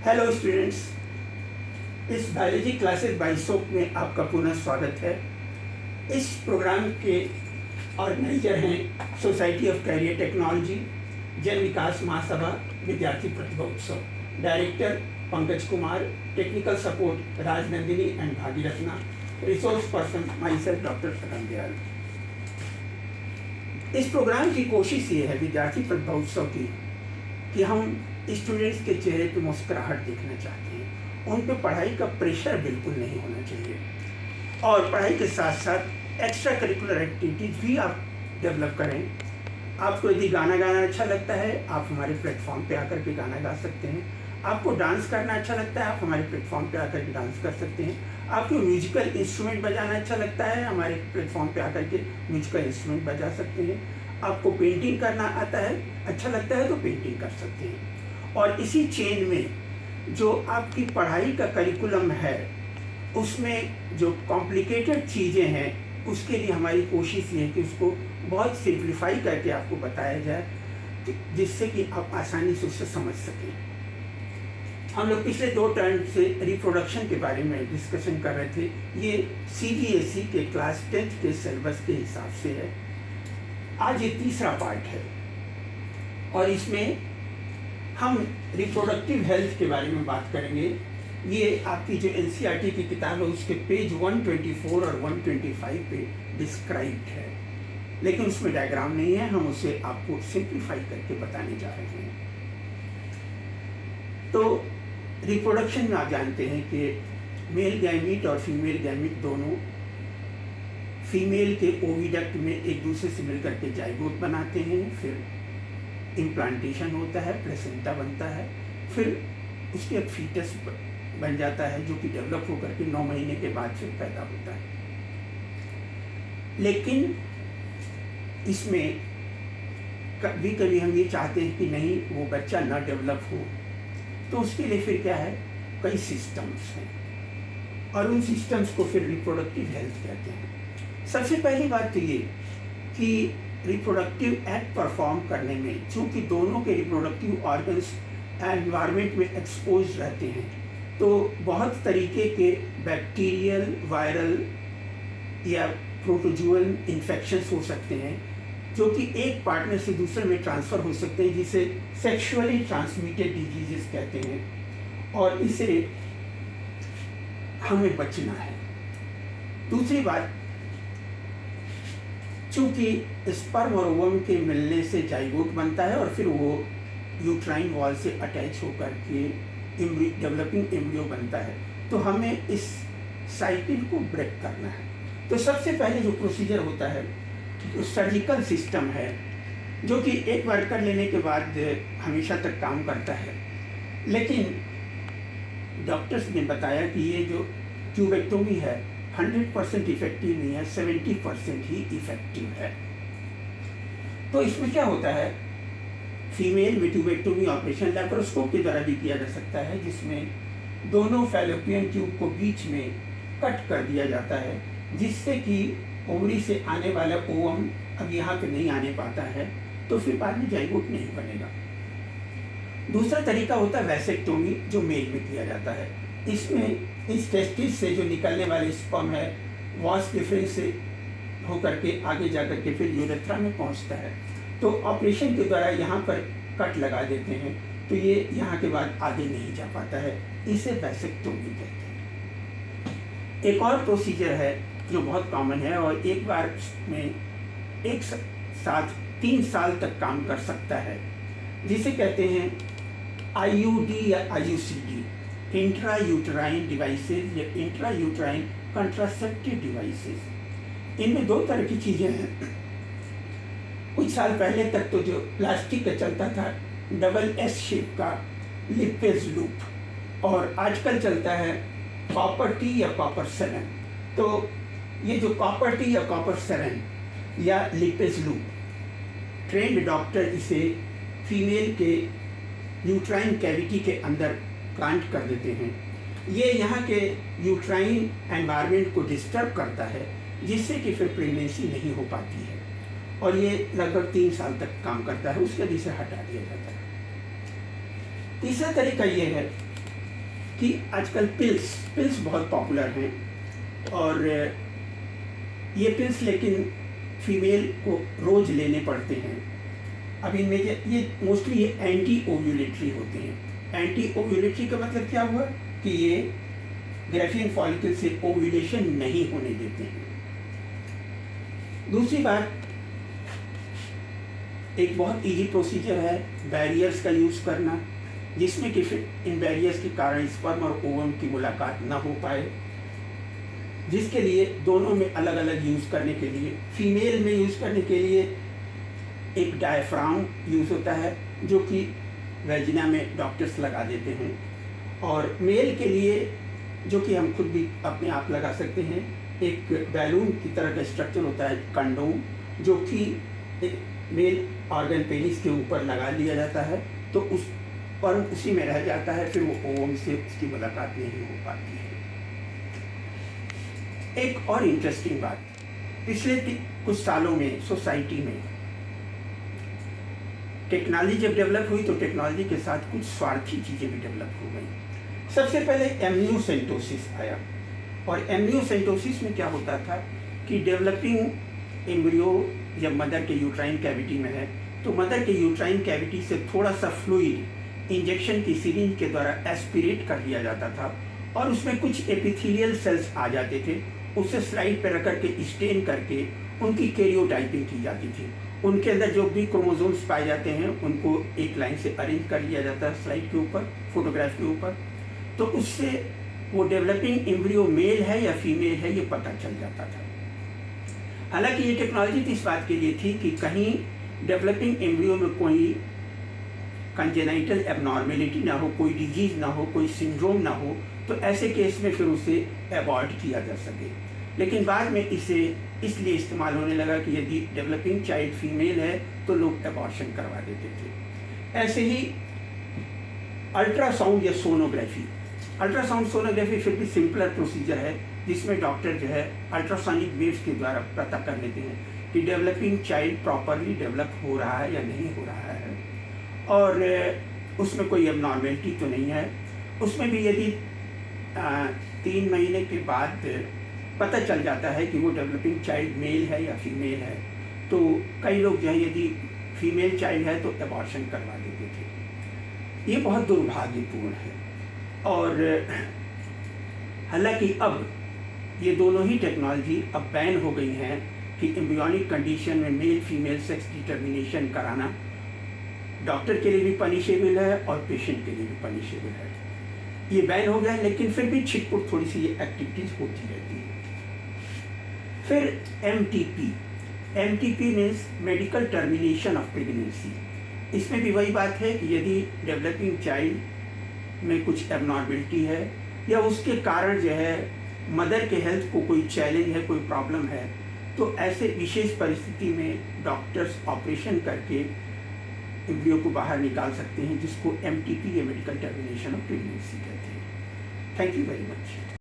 Hello students, इस biology classes bye soap में आपका पुनः स्वागत है। इस प्रोग्राम के ऑर्गेनाइजर हैं सोसाइटी ऑफ कैरियर टेक्नोलॉजी, जन विकास महासभा, विद्यार्थी प्रतिभा उत्सव। Director Pankaj Kumar, technical support Rajnandini and Bhagirathna, resource person myself doctor Sakan Dayal. इस प्रोग्राम की कोशिश ये है विद्यार्थी प्रतिभा उत्सव की कि हम स्टूडेंट्स के चेहरे पे मुस्कुराहट देखना चाहते हैं। उन पे पढ़ाई का प्रेशर बिल्कुल नहीं होना चाहिए और पढ़ाई के साथ साथ एक्स्ट्रा करिकुलर एक्टिविटीज़ भी आप डेवलप करें। आपको यदि गाना गाना अच्छा लगता है, आप हमारे प्लेटफॉर्म पे आकर के गाना गा सकते हैं। आपको डांस करना अच्छा लगता है, आप हमारे प्लेटफॉर्म पे आकर के डांस कर सकते हैं। आपको म्यूजिकल इंस्ट्रूमेंट बजाना अच्छा लगता है, हमारे प्लेटफॉर्म पे आकर के म्यूजिकल इंस्ट्रूमेंट बजा सकते हैं। आपको पेंटिंग करना आता है, अच्छा लगता है तो पेंटिंग कर सकते हैं। और इसी चेन में जो आपकी पढ़ाई का करिकुलम है उसमें जो कॉम्प्लिकेटेड चीज़ें हैं उसके लिए हमारी कोशिश ये है कि उसको बहुत सिंप्लीफाई करके आपको बताया जाए जिससे कि आप आसानी से उससे समझ सकें। हम लोग पिछले 2 टर्म से रिप्रोडक्शन के बारे में डिस्कशन कर रहे थे। ये CBSE के क्लास 10th के सिलेबस के हिसाब से है। आज ये तीसरा पार्ट है और इसमें हम रिप्रोडक्टिव हेल्थ के बारे में बात करेंगे। ये आपकी जो NCERT की किताब है उसके पेज 124 और 125 पे डिस्क्राइब्ड है, लेकिन उसमें डायग्राम नहीं है। हम उसे आपको सिंप्लीफाई करके बताने जा रहे हैं। तो रिप्रोडक्शन में आप जानते हैं कि मेल गैमीट और फीमेल गैमीट दोनों फीमेल के ओविडक्ट में एक दूसरे से मिलकर के जाइगोट बनाते हैं, फिर इम्प्लांटेशन होता है, प्लेसेंटा बनता है, फिर उसके बाद फीटस बन जाता है जो कि डेवलप होकर के 9 महीने के बाद फिर पैदा होता है। लेकिन इसमें कभी कभी हम ये चाहते हैं कि नहीं, वो बच्चा ना डेवलप हो, तो उसके लिए फिर क्या है, कई सिस्टम्स हैं और उन सिस्टम्स को फिर रिप्रोडक्टिव हेल्थ कहते हैं। सबसे पहली बात तो ये कि रिप्रोडक्टिव एक्ट परफॉर्म करने में चूँकि दोनों के रिप्रोडक्टिव ऑर्गन्स एनवायरनमेंट में एक्सपोज रहते हैं, तो बहुत तरीके के बैक्टीरियल, वायरल या प्रोटोजुअल इन्फेक्शंस हो सकते हैं जो कि एक पार्टनर से दूसरे में ट्रांसफ़र हो सकते हैं, जिसे सेक्सुअली ट्रांसमिटेड डिजीजेस कहते हैं और इसे हमें बचना है। दूसरी बात, चूँकि स्पर्म और ओवम के मिलने से जाइगोट बनता है और फिर वो यूट्राइन वॉल से अटैच होकर के डेवलपिंग एम्ब्रियो बनता है, तो हमें इस साइकिल को ब्रेक करना है। तो सबसे पहले जो प्रोसीजर होता है, जो सर्जिकल सिस्टम है, जो कि एक बार कर लेने के बाद हमेशा तक काम करता है, लेकिन डॉक्टर्स ने बताया कि ये जो ट्यूबेक्टोमी है 100% इफेक्टिव नहीं है, 70% ही इफेक्टिव है। तो इसमें क्या होता है, फीमेल में ट्यूबेक्टोमी ऑपरेशन लैप्रोस्कोप के द्वारा भी किया जा सकता है, जिसमें दोनों फैलोपियन ट्यूब को बीच में कट कर दिया जाता है, जिससे कि ओवरी से आने वाला ओवम अब यहाँ पे नहीं आने पाता है, तो फिर बाद में जाइगोट नहीं बनेगा। दूसरा तरीका होता है वैसेक्टोमी, जो मेल में किया जाता है। इसमें इस टेस्टिस से जो निकलने वाले स्पर्म है वॉस डिफरेंस से होकर के आगे जाकर के फिर यूरेथ्रा में पहुंचता है। तो ऑपरेशन के द्वारा यहाँ पर कट लगा देते हैं, तो ये यहाँ के बाद आगे नहीं जा पाता है, इसे वैसेक्टोमी कहते हैं। एक और प्रोसीजर है जो बहुत कॉमन है और एक बार में एक साथ 3 साल तक काम कर सकता है, जिसे कहते हैं IUD या IUCD, इंट्रा यूट्राइन डिवाइसेस या इंट्रा यूट्राइन कंट्रासेप्टिव डिवाइसेस। इनमें 2 तरह की चीज़ें हैं। कुछ साल पहले तक तो जो प्लास्टिक का चलता था डबल S शेप का लिपेज लूप, और आजकल चलता है कॉपर T या कॉपर 7। तो ये जो कॉपर T या कॉपर 7 या लिपेज लूप, ट्रेंड डॉक्टर इसे फीमेल के यूट्राइन कैविटी के अंदर प्लांट कर देते हैं। ये यहाँ के यूट्राइन एनवायरनमेंट को डिस्टर्ब करता है, जिससे कि फिर प्रेगनेंसी नहीं हो पाती है और ये लगभग 3 साल तक काम करता है, उसके बाद इसे हटा दिया जाता है। तीसरा तरीका ये है कि आजकल पिल्स बहुत पॉपुलर हैं, और ये पिल्स लेकिन फीमेल को रोज़ लेने पड़ते हैं। अब इनमें ये मोस्टली ये एंटी ओव्यूलेटरी होते हैं। एंटी ओव्यूलेटरी का मतलब क्या हुआ कि ये ग्रेफियन फॉलिकल से ओव्यूलेशन नहीं होने देते हैं। दूसरी बात, एक बहुत इजी प्रोसीजर है बैरियर्स का यूज़ करना, जिसमें कि फिर इन बैरियर्स के कारण स्पर्म और ओवम की मुलाकात ना हो पाए, जिसके लिए दोनों में अलग अलग यूज़ करने के लिए, फीमेल में यूज़ करने के लिए एक डायफ्राम यूज़ होता है जो कि वेजिना में डॉक्टर्स लगा देते हैं, और मेल के लिए जो कि हम खुद भी अपने आप लगा सकते हैं, एक बैलून की तरह का स्ट्रक्चर होता है कंडोम, जो कि मेल ऑर्गन पेनिस के ऊपर लगा लिया जाता है, तो उस पर उसी में रह जाता है, फिर वो ओवम से उसकी मुलाकात नहीं हो पाती है। एक और इंटरेस्टिंग बात, पिछले कुछ सालों में सोसाइटी में टेक्नोलॉजी जब डेवलप हुई तो टेक्नोलॉजी के साथ कुछ स्वार्थी चीज़ें भी डेवलप हो गई। सबसे पहले एमनियोसेंटोसिस आया, और एमनियोसेंटोसिस में क्या होता था कि डेवलपिंग एम्ब्रियो जब मदर के यूट्राइन कैविटी में है, तो मदर के यूट्राइन कैविटी से थोड़ा सा फ्लूइड इंजेक्शन की सिरिंज के द्वारा एस्पिरेट कर लिया जाता था, और उसमें कुछ एपिथेलियल सेल्स आ जाते थे, उसे स्लाइड पर रख करके स्टेन करके उनकी कैरियोटाइपिंग की जाती थी। उनके अंदर जो भी क्रोमोसोम्स पाए जाते हैं उनको एक लाइन से अरेंज कर लिया जाता है स्लाइड के ऊपर, फोटोग्राफ के ऊपर, तो उससे वो डेवलपिंग एम्ब्रियो मेल है या फीमेल है ये पता चल जाता था। हालांकि ये टेक्नोलॉजी तो इस बात के लिए थी कि कहीं डेवलपिंग एम्ब्रियो में कोई कंजेनाइटल एबनॉर्मेलिटी ना हो, कोई डिजीज ना हो, कोई सिंड्रोम ना हो, तो ऐसे केस में फिर उसे अवॉइड किया जा सके। लेकिन बाद में इसे इसलिए इस्तेमाल होने लगा कि यदि डेवलपिंग चाइल्ड फीमेल है तो लोग अबॉर्शन करवा देते थे। ऐसे ही अल्ट्रासाउंड या सोनोग्राफी फिर भी सिंपलर प्रोसीजर है, जिसमें डॉक्टर जो है अल्ट्रासोनिक वेव्स के द्वारा पता कर लेते हैं कि डेवलपिंग चाइल्ड प्रॉपरली डेवलप हो रहा है या नहीं हो रहा है, और उसमें कोई एबनॉर्मेलिटी तो नहीं है। उसमें भी यदि 3 महीने के बाद पता चल जाता है कि वो डेवलपिंग चाइल्ड मेल है या फीमेल है, तो कई लोग जो है यदि फीमेल चाइल्ड है तो अबॉर्शन करवा देते थे। ये बहुत दुर्भाग्यपूर्ण है, और हालांकि अब ये दोनों ही टेक्नोलॉजी अब बैन हो गई हैं कि एम्ब्रियोनिक कंडीशन में मेल फीमेल सेक्स डिटर्मिनेशन कराना डॉक्टर के लिए भी पनिशेबल है और पेशेंट के लिए भी पनिशेबल है। ये बैन हो गया, लेकिन फिर भी छिटपुट थोड़ी सी ये एक्टिविटीज़ होती रहती है। फिर MTP means medical termination of pregnancy. इसमें भी वही बात है कि यदि डेवलपिंग चाइल्ड में कुछ एबनॉर्मेलिटी है या उसके कारण जो है मदर के हेल्थ को कोई चैलेंज है, कोई प्रॉब्लम है, तो ऐसे विशेष परिस्थिति में डॉक्टर्स ऑपरेशन करके एम्ब्रियो को बाहर निकाल सकते हैं, जिसको एमटीपी या मेडिकल टर्मिनेशन ऑफ प्रेगनेंसी कहते हैं। Thank you very much.